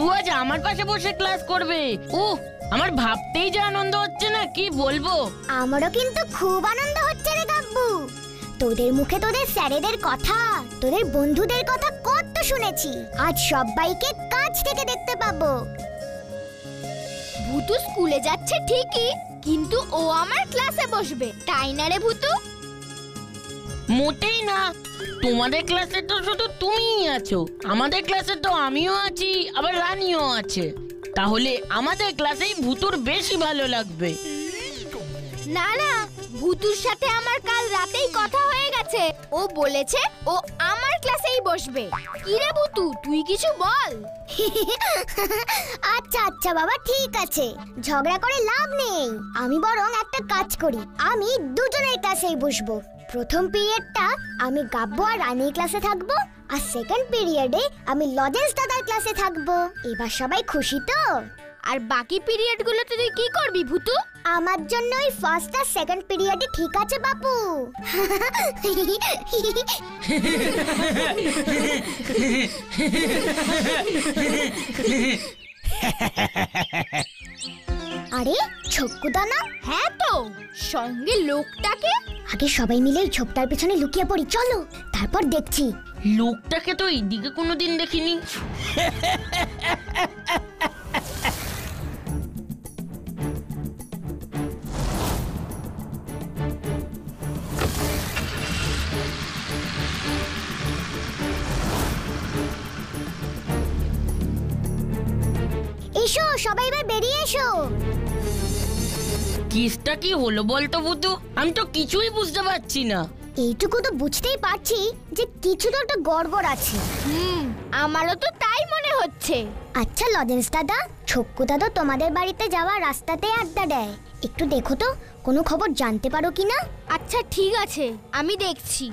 ভুতু আজ আমার পাশে বসে ক্লাস করবে। আমার ভাবতেই যে আনন্দ হচ্ছে না, কি বলবো। আমারও কিন্তু খুব আনন্দ হচ্ছে রে গাব্বু। তোদের মুখে তোদের স্যারেদের কথা, তোদের বন্ধুদের কথা কত শুনেছি। আজ সবাইকে কাছ থেকে দেখতে পাবো। ভুতু স্কুলে যাচ্ছে ঠিকই, কিন্তু ও আমার ক্লাসে বসবে, তাই না রে ভুতু? মোটেই না, তোমাদের ক্লাসে তো শুধু তুমিই আছো, আমাদের ক্লাসে তো আমিও আছি, আবার রানীও আছে। তাহলে আমাদের ক্লাসেই ভুতুর বেশি ভালো লাগবে। না না, ভুতুর সাথে আমার কাল রাতেই কথা হয়ে গেছে। ও বলেছে ও আমার ক্লাসেই বসবে। কি রে ভুতু, তুই কিছু বল। আচ্ছা আচ্ছা বাবা, ঠিক আছে, ঝগড়া করে লাভ নেই। আমি বরং একটা কাজ করি, আমি দুজনের ক্লাসেই বসবো। প্রথম পিরিয়ডটা আমি গাব্বু আর রানীর ক্লাসে থাকবো, আর সেকেন্ড পিরিয়ডে আমি লজেন্স দাদার ক্লাসে থাকবো। এবার সবাই খুশি তো? আর বাকি পিরিয়ডগুলোতে তুই কি করবি ভুতু? আমার জন্য ওই ফার্স্ট আর সেকেন্ড পিরিয়ডে ঠিক আছে বাপু। আরে ছক্কুদা না? হ্যাঁ তো, সঙ্গে লোকটাকে। আগে সবাই মিলে এই ছোপটার পেছনে লুকিয়ে পড়ি, চলো, তারপর দেখছি। লোকটাকে তো এইদিকে কোনোদিন দেখিনি। এসো সবাই, এবার বেরিয়ে এসো। কেসটা কি হলো বলতো ভুতু? আমি তো কিছুই বুঝতে পারছি না। এইটুকু তো বুঝতেই পারছি যে কিছু তো একটা গড়বড় আছে। আমারও তো তাই মনে হচ্ছে। আচ্ছা লজেন্স দাদা, ছক্কু দাদা তোমাদের বাড়িতে যাওয়ার রাস্তাতে আড্ডা দেয়, একটু দেখো তো কোনো খবর জানতে পারো কিনা। আচ্ছা ঠিক আছে, আমি দেখছি।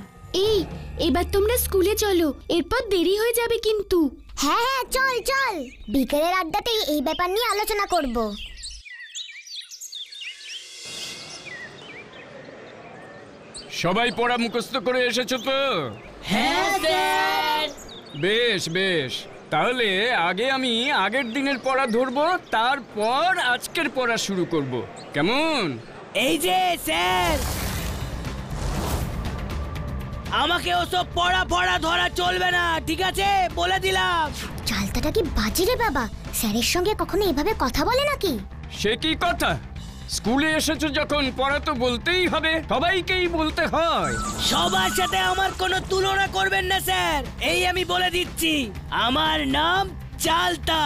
এবার তোমরা স্কুলে চলো, এরপর দেরি হয়ে যাবে কিন্তু। হ্যাঁ হ্যাঁ, চল চল, বিকেলের আড্ডাতেই এই ব্যাপার নিয়ে আলোচনা করব। সবাই পড়া মুখস্থ করে এসেছো তো? হ্যাঁ স্যার। বেশ বেশ, তাহলে আগে আমি আগের দিনের পড়া ধরবো, তারপর আজকের পড়া শুরু করব, কেমন? এই যে স্যার, আমাকে ওসব পড়া ধরা চলবে না, ঠিক আছে? বলে দিলাম। চালতাটা কি বাজে রে বাবা, স্যারের সঙ্গে কখনো এভাবে কথা বলে নাকি? সে কি কথা? স্কুলে এসেছো যখন পড়া তো বলতেই হবে, সবাইকেই বলতে হয়। সবার সাথে আমার কোনো তুলনা করবেন না স্যার, এই আমি বলে দিচ্ছি। আমার নাম চালতা,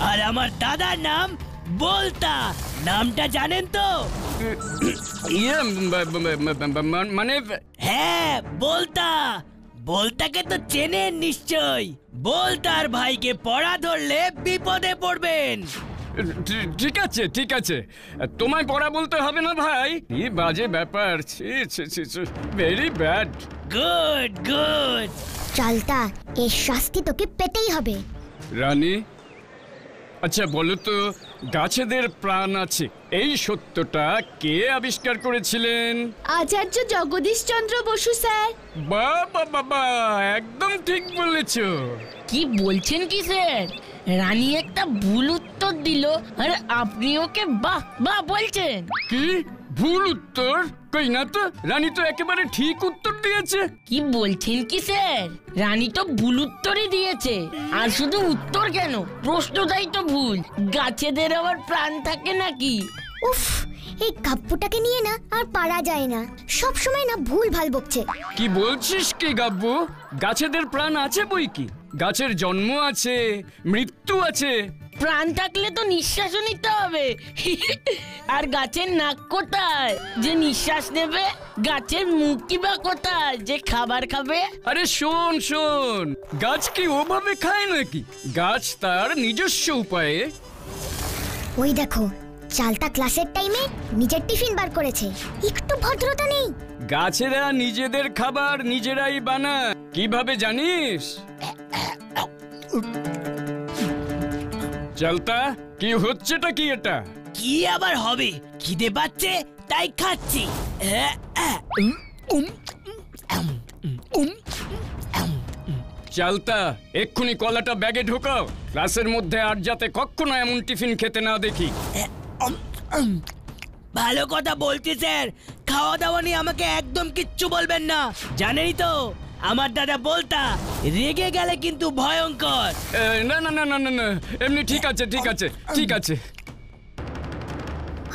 আর আমার দাদার নাম বলতা। নামটা জানেন তো? ইয়ে মানে হ্যাঁ, বলতা। বলতাকে তো চেনেন নিশ্চয়। বলতার ভাইকে পড়া ধরলে বিপদে পড়বেন। ঠিক আছে ঠিক আছে, তোমায় পড়া বলতে হবে না ভাই। কি বাজে ব্যাপার, ভেরি ব্যাড। Good good. চালতা, এর শাস্তি তোকে পেতেই হবে। রানী, আচ্ছা বলো তো, গাছেদের প্রাণ আছে এই সত্যটা কে আবিষ্কার করেছিলেন? আচার্য জগদীশ চন্দ্র বসু স্যার। বাবা বাবা, একদম ঠিক বলেছো। কি বলছেন কি স্যার? রানী একটা ভুল উত্তর দিল আর আপনি ওকে বাহ বাহ বলছেন? কি ভুল উত্তর? কই না তো, রানী তো একেবারে ঠিক উত্তর দিয়েছে। কি বলছেন কি স্যার? রানী তো ভুল উত্তরই দিয়েছে। আর শুধু উত্তর কেন, প্রশ্নটাই তো ভুল। গাছেদের আবার প্রাণ থাকে নাকি? উফ, এই কাব্যটাকে নিয়ে না আর পারা যায় না, সব সময় না ভুল ভাল বকছে। কি বলছিস কি গাব্বু? গাছেদের প্রাণ আছে বই কি, গাছের জন্ম আছে, মৃত্যু আছে। প্রাণ থাকলে তো নিঃশ্বাসও নিতে হবে। আর গাছের নাক কোথায় যে নিঃশ্বাস নেবে? গাছের মুখ কি বা কোথায় যে খাবার খাবে? আরে শোন শোন, গাছ কি ওভাবে খায় নাকি? গাছ তার নিজস্ব উপায়ে। ওই দেখো, চালতা ক্লাসের টাইমে নিজের টিফিন বার করেছে, একটু ভদ্রতা নেই। গাছেরা নিজেদের খাবার নিজেরাই বানায়, কিভাবে জানিস? চালতা, কি হচ্ছেটা কি এটা? কি আবার হবে, খিদে পাচ্ছে তাই খাচ্ছি। চালতা, এক্ষুনি কলাটা ব্যাগে ঢোকাও। ক্লাসের মধ্যে আর যাতে কখনো এমন টিফিন খেতে না দেখি। ভালো কথা বলছি স্যার, খাওয়া দাওয়া নিয়ে আমাকে একদম কিচ্ছু বলবেন না। জানেনই তো আমার দাদা বলতা, রেগে গেলে কিন্তু ভয়ঙ্কর। না না না না না না, এমনি ঠিক আছে ঠিক আছে ঠিক আছে।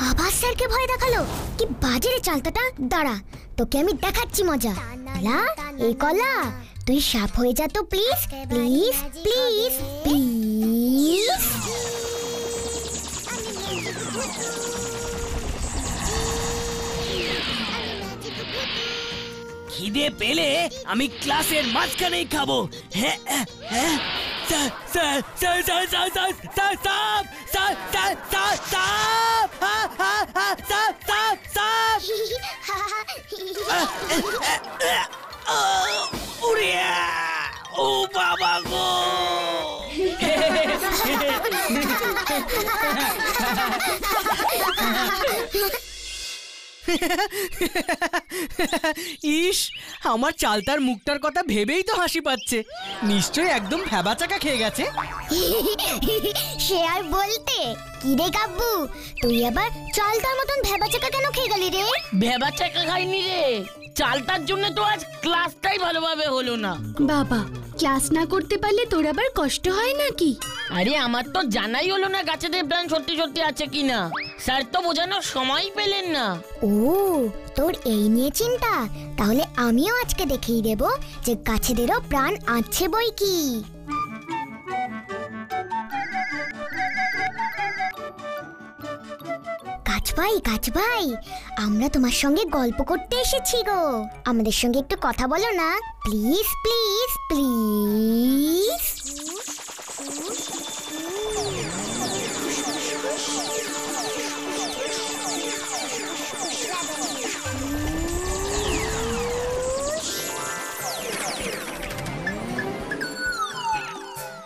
আবার স্যারকে ভয় দেখালো, কি বাজে রে চালতাটা। দাঁড়া, তোকে আমি দেখাচ্ছি মজা। কলা, এই কলা, তুই সাপ হয়ে যা তো প্লিজ প্লিজ প্লিজ প্লিজ। খিদে পেলে আমি ক্লাসের মাঝখানেই খাবো। হ্যাঁ হ্যাঁ, sir sir sir sir sir sir sir সাপ স্যার স্যার স্যার সাপ, হ্যাঁ হ্যাঁ হ্যাঁ সাপ সাপ সাপ। উড়ে ও বাবা গো! ইস, আমার চালতার মুখটার কথা ভেবেই তো হাসি পাচ্ছে। নিশ্চয়ই একদম ভ্যাবাচাকা খেয়ে গেছে। সে আর বলতে। কি রে গাব্বু, তুই আবার চালতার মতন ভেবাচাকা কেন খেয়ে গেলি রে? ভেবা চাকা খাইনি রে, চালতার জন্য তো আজ ক্লাসটাই ভালোভাবে হলো না। বাবা, ক্লাস না করতে পারলে তোর আবার কষ্ট হয় নাকি? আরে আমার তো জানাই হলো না গাছেদের প্রাণ সত্যি সত্যি আছে কিনা। স্যার তো বোঝানোর সময় পেলেন না। ও, তোর এই নিয়ে চিন্তা? তাহলে আমিও আজকে দেখিয়ে দেব যে গাছেদেরও প্রাণ আছে বই কি। গাছ ভাই, আমরা তোমার সঙ্গে গল্প করতে এসেছি গো। আমাদের সঙ্গে একটু কথা বলো না, প্লিজ প্লিজ প্লিজ।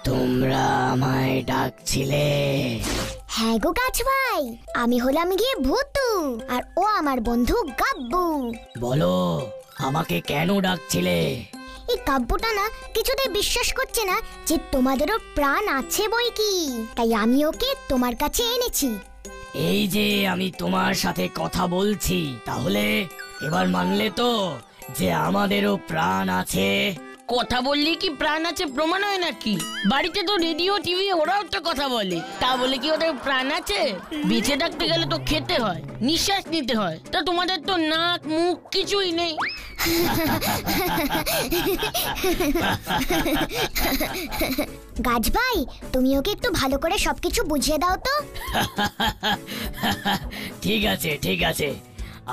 তোমরা আমায় ডাকছিলে? হ্যাঁ গো গাছ ভাই, আমি হলাম গিয়ে ভূতু আর ও আমার বন্ধু গাব্বু। বলো, আমাকে কেন ডাকছিলে? এই গাব্বুটা না কিছুতেই বিশ্বাস করছে না যে তোমাদেরও প্রাণ আছে বই কি, তাই আমি ওকে তোমার কাছে এনেছি। এই যে আমি তোমার সাথে কথা বলছি, তাহলে এবার মানলে তো যে আমাদেরও প্রাণ আছে? কথা বললি কি প্রাণ আছে প্রমাণ হয় নাকি? বাড়িতে তো রেডিও টিভি ওরাও তো কথা বলে, তা বলে কি ওদের প্রাণ আছে? বেঁচে থাকতে গেলে তো খেতে হয়, নিঃশ্বাস নিতে হয়, তা তোমাদের তো নাক মুখ কিছুই নেই। গাছ ভাই, তুমি ওকে একটু ভালো করে সবকিছু বুঝিয়ে দাও তো। ঠিক আছে ঠিক আছে,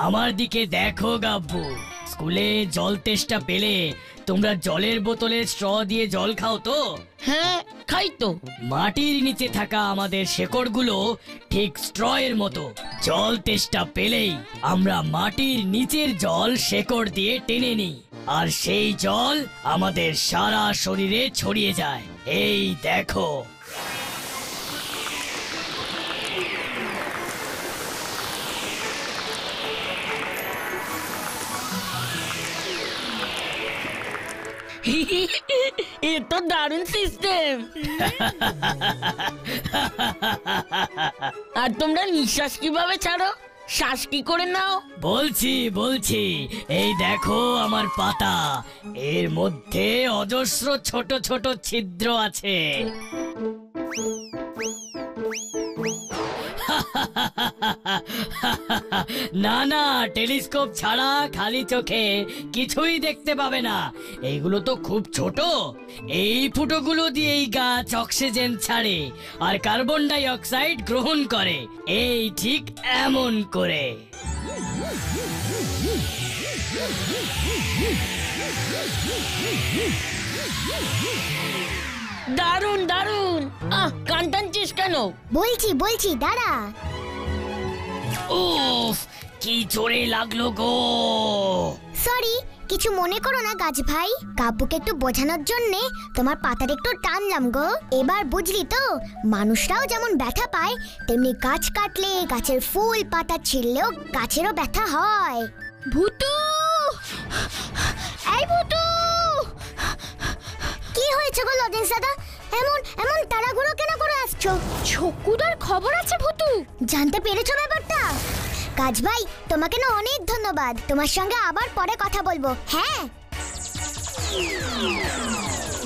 আমার দিকে দেখো গাব্বু। স্কুলে জল তেষ্টা পেলে তোমরা জলের বোতলে স্ট্র দিয়ে জল খাও তো? হ্যাঁ, খাই তো। মাটির নিচে থাকা আমাদের শেকড়গুলো ঠিক স্ট্রয়ের মতো। জল তেষ্টা পেলেই আমরা মাটির নিচের জল শেকড় দিয়ে টেনে নিই, আর সেই জল আমাদের সারা শরীরে ছড়িয়ে যায়। এই দেখো। এ তো দারুণ সিস্টেম। আর তোমরা নিঃশ্বাস কিভাবে ছাড়ো? শ্বাস কি করে নাও? বলছি, এই দেখো আমার পাতা, এর মধ্যে অজস্র ছোট ছোট ছিদ্র আছে। না না, টেলিস্কোপ ছাড়া খালি চোখে কিছুই দেখতে পাবে না। এইগুলো তো খুব ছোট। এই ফুটোগুলো দিয়েই গাছ অক্সিজেন ছাড়ে আর কার্বন ডাই অক্সাইড গ্রহণ করে, এই ঠিক এমন করে। দারুণ দারুণ। কান টানছিস কেন? বলছি দাঁড়া। উফ, কি জোরে লাগলো গো। সরি, কিছু মনে করো না গাছ ভাই, কাব্বুকে একটু বোঝানোর জন্যে তোমার পাতার একটু টানলাম গো। এবার বুঝলি তো, মানুষরাও যেমন ব্যথা পায়, তেমনি গাছ কাটলে, গাছের ফুল পাতা ছিঁড়লেও গাছেরও ব্যথা হয়। ভূতু, এই ভূতু, কি হয়েছে গো লজেন্স দাদা? এমন এমন তাড়াহুড়ো কেন করে আসছো? ছকুদার খবর আছে ভুতু? জানতে পেরেছো ব্যাপারটা? কাজ ভাই, তোমাকে না অনেক ধন্যবাদ। তোমার সঙ্গে আবার পরে কথা বলবো। হ্যাঁ,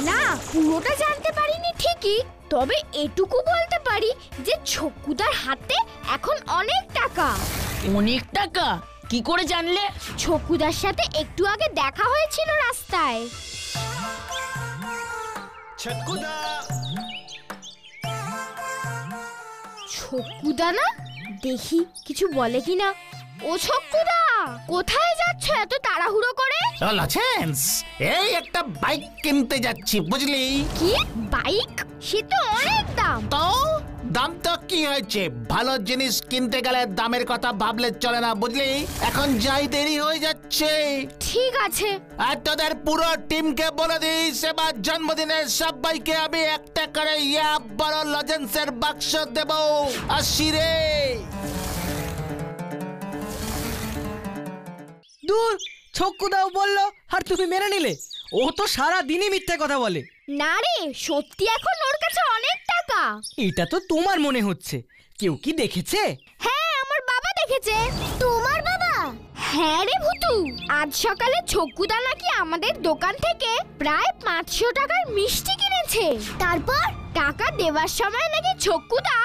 না পুরোটা জানতে পারিনি ঠিকই, তবে এটুকু বলতে পারি যে ছকুদার হাতে এখন অনেক টাকা। অনেক টাকা? কি করে জানলে? ছকুদার সাথে একটু আগে দেখা হয়েছিল রাস্তায়। ছকুদা না, দেখি কিছু বলে কিনা। ও ছকুদা, কোথায় যাচ্ছ এত তাড়াহুড়ো করে? লজেন্স, এই একটা বাইক কিনতে যাচ্ছি বুঝলি। কি বাইক? সে তো অনেক দাম। তো দাম তো কি হয়েছে, ভালো জিনিস কিনতে গেলে দামের কথা ভাবলে চলে না বুঝলি। এখন যাই, দেরি হয়ে যাচ্ছে। ঠিক আছে। আর তোদের পুরো টিমকে বলে দিস এবার জন্মদিনের সবাইকে আমি একটা করে বড় লজেন্সের বাক্স দেব। আসি রে। দূর, ছক্কুদাও বললো আর তুমি মেনে নিলে? ও তো সারা দিনই মিথ্যে কথা বলে। না রে, সত্যি এখন ওর কাছে অনেক টাকা। এটা তো তোমার মনে হচ্ছে, কেউ কি দেখেছে? হ্যাঁ, আমার বাবা দেখেছে। তোমার বাবা? হ্যাঁ রে ভুতু, আজ সকালে ছকুদা নাকি আমাদের দোকান থেকে প্রায় 500 টাকার মিষ্টি কিনেছে। তারপর টাকা দেওয়ার সময় নাকি ছকুদা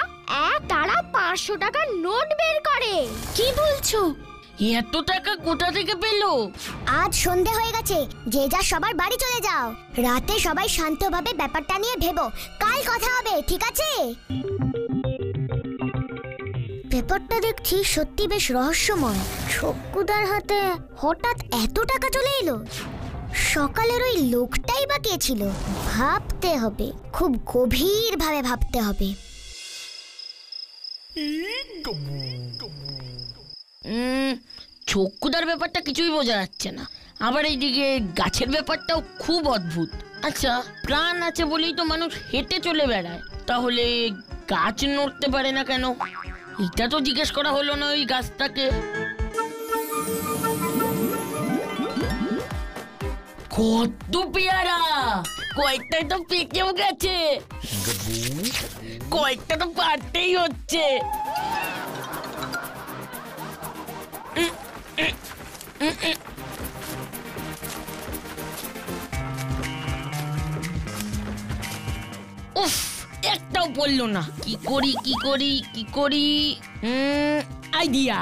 তারা 500 টাকার নোট বের করে। কি বলছো? এত টাকা কোথা থেকে পেলো? আজ সন্ধে হয়ে গেছে, যে যা সবার বাড়ি চলে যাও। রাতে সবাই শান্তভাবে ব্যাপারটা নিয়ে ভেবো, কাল কথা হবে, ঠিক আছে? ব্যাপারটা দেখছি সত্যি বেশ রহস্যময়। ছক্কুদার হাতে হঠাৎ এত টাকা চলে এলো। সকালের ওই লোকটাই বা কে ছিল? ভাবতে হবে, খুব গভীর ভাবে ভাবতে হবে। ছক্কুদার ব্যাপারটা কিছুই বোঝা যাচ্ছে না। আবার এইদিকে গাছের ব্যাপারটাও খুব অদ্ভুত। আচ্ছা, প্রাণ আছে বলেই তো মানুষ হেঁটে চলে বেড়ায়, তাহলে গাছ নড়তে পারে না কেন? এটা তো জিজ্ঞেস করা হলো না ওই গাছটাকে। কত পেয়ারা! কয়েকটাই তো পেকেও গেছে, কয়েকটা তো পারতেই হচ্ছে। উফ, একটাও পড়লো না। কি করি কি করি কি করি? আইডিয়া!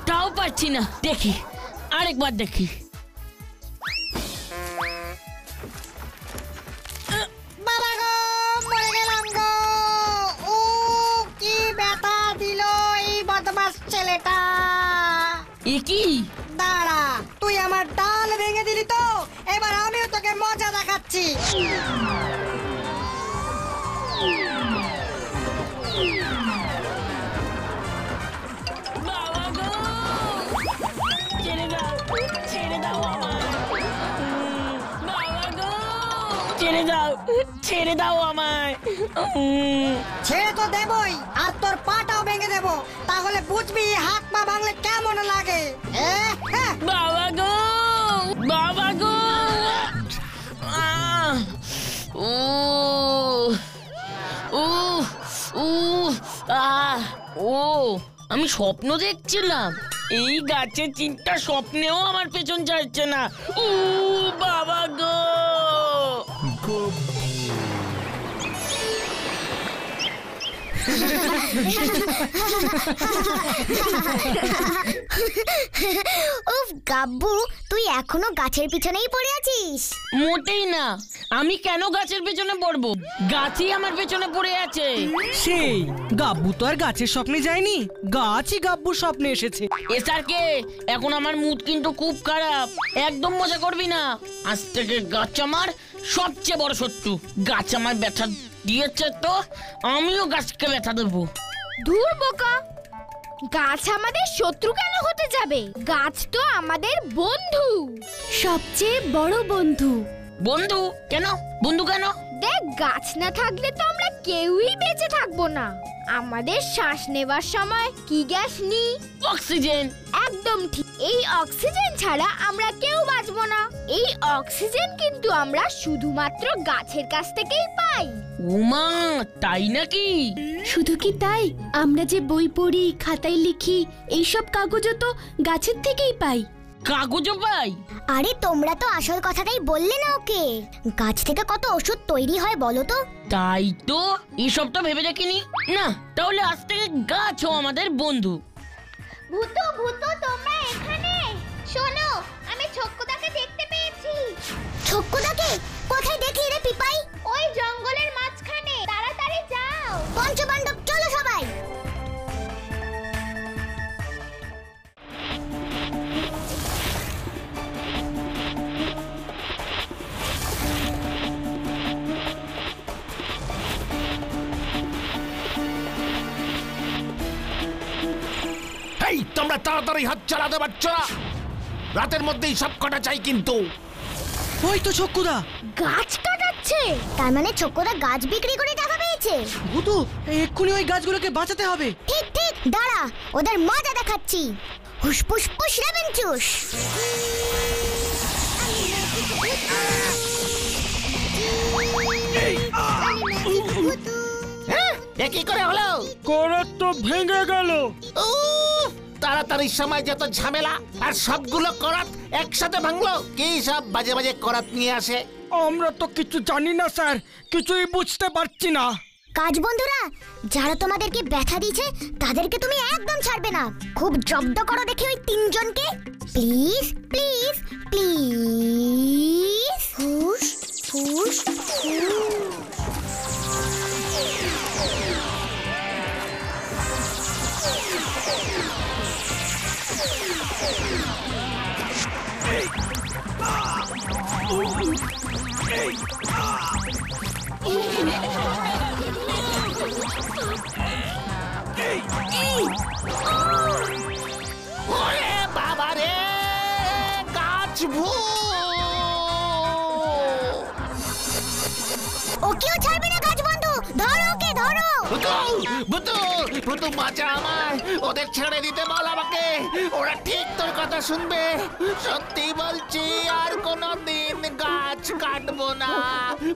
তাও পাচ্ছি না, দেখি আরেকবার দেখি। বাবা গো, মরে গেলাম গো। ও কি ব্যথা দিল এই বদমাস ছেলেটা। এ কি? দাঁড়া, তুই আমার ডাল ভেঙে দিলি তো, এবার আমিও তোকে মজা দেখাচ্ছি। বাবা গো, ছেড়ে দাও, ছেড়ে দাও আমায়। বাবা গো, ছেড়ে দাও, ছেড়ে দাও আমায়। ছেড়ে তো দেবই, আর তোর পাটাও ভেঙে দেবো, তাহলে বুঝবি হাত পা ভাঙলে কেমন লাগে। বাবা গো, বাবা গো। ও ও ও ও, আমি স্বপ্ন দেখছিলাম। এই গাছের চিন্তা স্বপ্নেও আমার পেছন ছাড়ছে না। ও বাবা গো। উফ গাব্বু, তুই এখনো গাছের পিছনেই পড়ে আছিস? মোটেই না, আমি কেন গাছের পেছনে পড়বো? গাছই আমার পেছনে পড়ে আছে। সেই গাব্বু তো আর গাছের স্বপ্নে যায়নি, গাছই গাব্বুর স্বপ্নে এসেছে। এসআরকে, এখন আমার মুড কিন্তু খুব খারাপ। একদম মজা করবি না। আজ থেকে গাছ আমার সবচেয়ে বড় শত্রু। গাছ আমার ব্যথা দিয়েছে তো আমিও গাছকে ব্যথা দেবো। দূর বোকা, গাছ আমাদের শত্রু কেন হতে যাবে? গাছ তো আমাদের বন্ধু, সবচেয়ে বড় বন্ধু। বন্ধু কেন? বন্ধু কেন? দেখ, গাছ না থাকলে তো আমরা কেউই বেঁচে থাকবো না। আমাদের শ্বাস নেবার সময় কি গ্যাস নিই? অক্সিজেন। একদম ঠিক। এই অক্সিজেন ছাড়া আমরা কেউ বাঁচবো না। এই অক্সিজেন কিন্তু আমরা শুধুমাত্র গাছের কাছ থেকেই পাই। উমা, তাই নাকি? শুধু কি তাই, আমরা যে বই পড়ি, খাতায় লিখি, এইসব কাগজও তো গাছের থেকেই পাই। কাগজও পাই? আরে তোমরা তো আসল কথাটাই বললে না ওকে। গাছ থেকে কত ওষুধ তৈরি হয় বলো তো। তাই তো, এসব তো ভেবে দেখিনি। না, তাহলে আজ থেকে গাছও আমাদের বন্ধু। ভূতু, ভূতু, তোমরা এখানে শোনো, আমি ছক্কুদাকে দেখতে পেয়েছি। ছক্কুদাকে? কোথায় দেখলি রে পিপাই? ওই জঙ্গলের মাঝখানে। তাড়াতাড়ি যাও। পঞ্চপাণ্ডব চলো সবাই। এই তোমরা তাড়াতাড়ি হাত চালাতে পারছো না? রাতের মধ্যেই সব কটা চাই কিন্তু। ওই তো ছক্কুদা। গাছ কাটাচ্ছে। তার মানে ছক্কুদা গাছ বিক্রি করে টাকা পেয়েছে। ভূতু, এক্ষুনি ওই গাছগুলোকে বাঁচাতে হবে। ঠিক ঠিক, দাঁড়া, ওদের মজা দেখাচ্ছি। হুসপুস পুস রেবেন চুস। এ কি করে হলো? করাত তো ভেঙে গেল। উফ, তাড়াতাড়ি সময় যত ঝামেলা, আর সবগুলো করাত একসাথে ভাঙলো। কি সব বাজে বাজে করাত নিয়ে আসে। আমরা তো কিছু জানি না স্যার, কিছুই বুঝতে পারছি না। কাজ বন্ধুরা, যারা তোমাদেরকে ব্যথা দিয়েছে তাদেরকে তুমি একদম ছাড়বে না। খুব জব্দ করো দেখি ওই তিনজনকে। Please please please. ফুস ফুস ফুস। ওরে বাবা রে, গাছ ও কেউ ছাড়বে না কাজ বন্ধু। ধরো ওকে, ধরো। ভূতু বাঁচা আমায়, ওদের ছেড়ে দিতে বল আমাকে। ওরা ঠিক তোর কথা শুনবে। সত্যি বলছি, আর কোনোদিন গাছ কাটবো না।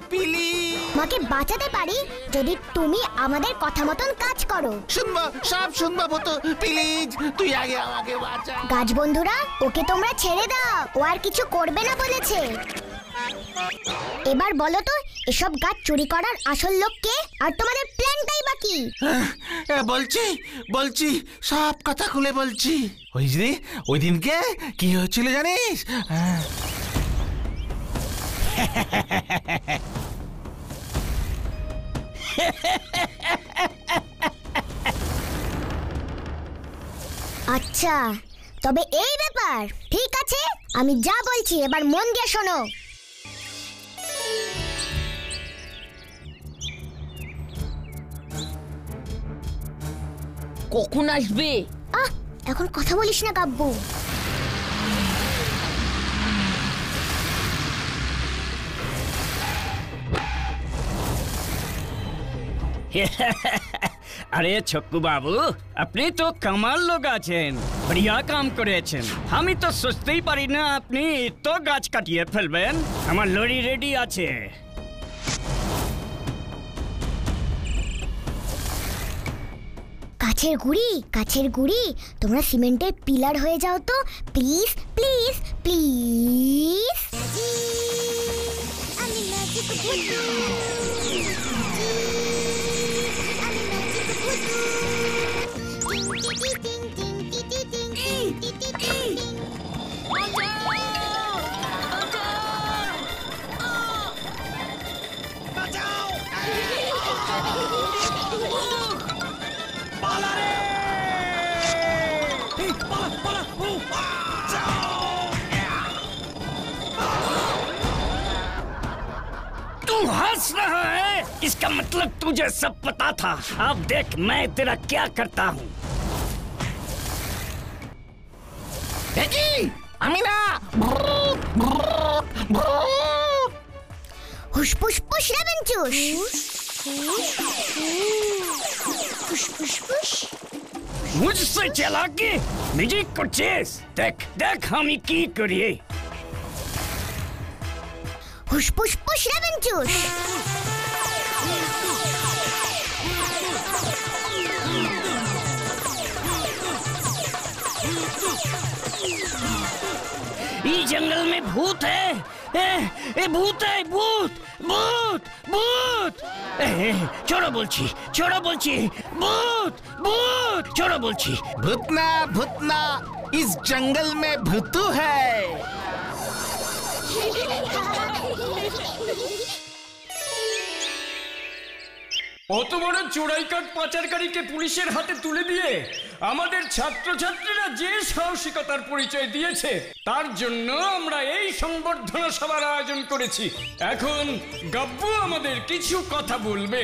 প্লিজ। মাকে বাঁচাতে পারি যদি তুমি আমাদের কথা মতন কাজ করো। শুনবো, সব শুনবো ভূতু। প্লিজ তুই আগে আমাকে বাঁচা। গাছ বন্ধুরা, ওকে তোমরা ছেড়ে দাও, ও আর কিছু করবে না বলেছে। এবার বলো তো, এসব গাছ চুরি করার আসল লোক কে, আর তোমাদের প্ল্যানটাই বাকি? বলছি সব কথা খুলে বলছি। ওই দিনকে কি হয়েছিল জানিস? আচ্ছা, তবে এই ব্যাপার। ঠিক আছে, আমি যা বলছি এবার মন দিয়ে শোনো। কখন আসবে? এখন কথা বলিস না কাব্বু। আরে ছক্কু বাবু, আপনি তো কামাল লোক আছেন, বড়িয়া কাম করেছেন। আমি তো সোচতেই পারি না আপনি তো গাছ কাটিয়ে ফেলবেন। আমার লরি রেডি আছে। কাছের গুড়ি, তোমরা সিমেন্টের পিলার হয়ে যাও তো। Please please please. तू हंस रहा है, इसका मतलब तुझे सब पता था। अब देख मैं तेरा क्या करता हूँ। আমি না। হুসপুস পুস লেমন জুস। মুঝসে চালাকি মিউজিক করছিস? দেখ দেখ আমি কি করি। হুসপুস পুস লেমন জুস। इस जंगल में भूत है। ए भूत है, भूत भूत भूत। छोड़ो बोलছি, छोड़ो बोलছি, भूत भूत, छोड़ो बोलছি। भूतना भूतना इस जंगल में भूतू है। অত বড় চোরাইকাট পাচারকারীকে পুলিশের হাতে তুলে দিয়ে আমাদের ছাত্রছাত্রীরা যে সাহসিকতার পরিচয় দিয়েছে তার জন্য আমরা এই সংবর্ধনা সভার আয়োজন করেছি। এখন গাব্বু আমাদের কিছু কথা বলবে।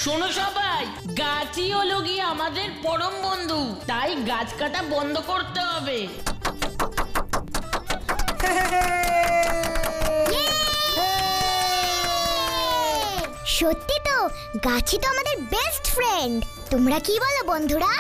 শোনো সবাই, গাছই হলো গিয়ে আমাদের পরম বন্ধু, তাই গাছ কাটা বন্ধ করতে হবে। সত্যি তো, গাছই তো আমাদের বেস্ট ফ্রেন্ড। তোমরা কি বলো বন্ধুরা?